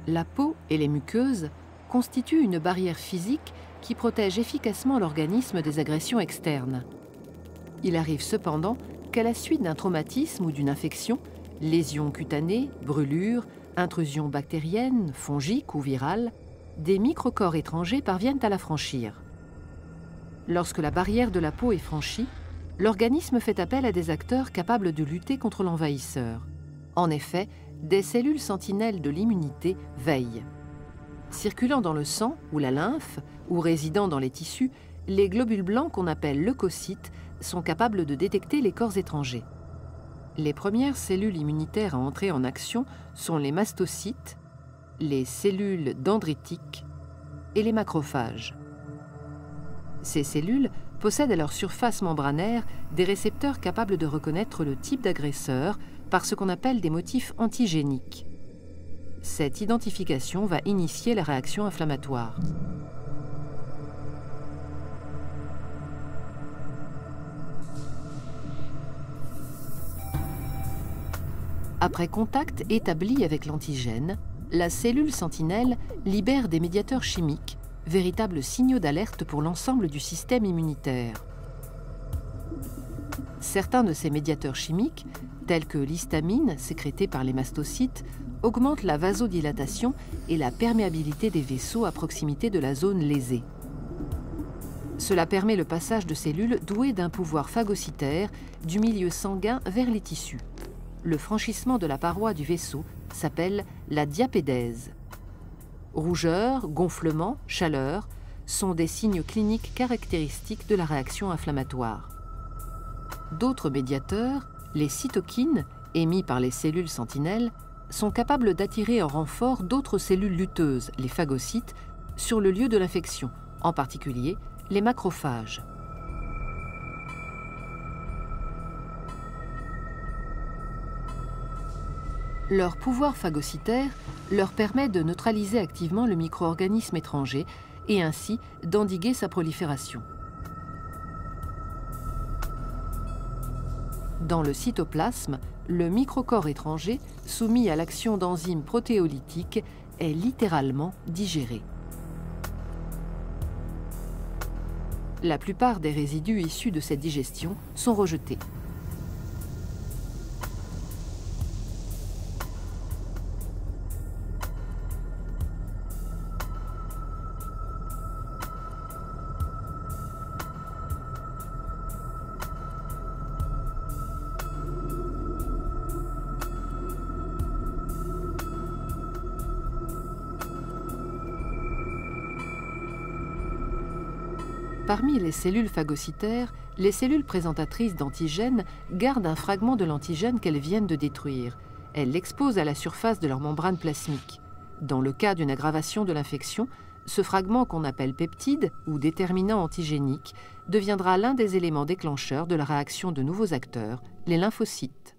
La peau et les muqueuses constituent une barrière physique qui protège efficacement l'organisme des agressions externes. Il arrive cependant qu'à la suite d'un traumatisme ou d'une infection, lésions cutanées, brûlures, intrusions bactériennes, fongiques ou virales, des microcorps étrangers parviennent à la franchir. Lorsque la barrière de la peau est franchie, l'organisme fait appel à des acteurs capables de lutter contre l'envahisseur. En effet, des cellules sentinelles de l'immunité veillent. Circulant dans le sang ou la lymphe, ou résidant dans les tissus, les globules blancs qu'on appelle leucocytes sont capables de détecter les corps étrangers. Les premières cellules immunitaires à entrer en action sont les mastocytes, les cellules dendritiques et les macrophages. Ces cellules possèdent à leur surface membranaire des récepteurs capables de reconnaître le type d'agresseur par ce qu'on appelle des motifs antigéniques. Cette identification va initier la réaction inflammatoire. Après contact établi avec l'antigène, la cellule sentinelle libère des médiateurs chimiques, véritables signaux d'alerte pour l'ensemble du système immunitaire. Certains de ces médiateurs chimiques, tels que l'histamine sécrétée par les mastocytes, augmentent la vasodilatation et la perméabilité des vaisseaux à proximité de la zone lésée. Cela permet le passage de cellules douées d'un pouvoir phagocytaire du milieu sanguin vers les tissus. Le franchissement de la paroi du vaisseau s'appelle la diapédèse. Rougeur, gonflement, chaleur sont des signes cliniques caractéristiques de la réaction inflammatoire. D'autres médiateurs, les cytokines, émis par les cellules sentinelles, sont capables d'attirer en renfort d'autres cellules lutteuses, les phagocytes, sur le lieu de l'infection, en particulier les macrophages. Leur pouvoir phagocytaire leur permet de neutraliser activement le micro-organisme étranger et ainsi d'endiguer sa prolifération. Dans le cytoplasme, le microcorps étranger, soumis à l'action d'enzymes protéolytiques, est littéralement digéré. La plupart des résidus issus de cette digestion sont rejetés. Parmi les cellules phagocytaires, les cellules présentatrices d'antigènes gardent un fragment de l'antigène qu'elles viennent de détruire. Elles l'exposent à la surface de leur membrane plasmique. Dans le cas d'une aggravation de l'infection, ce fragment qu'on appelle peptide ou déterminant antigénique deviendra l'un des éléments déclencheurs de la réaction de nouveaux acteurs, les lymphocytes.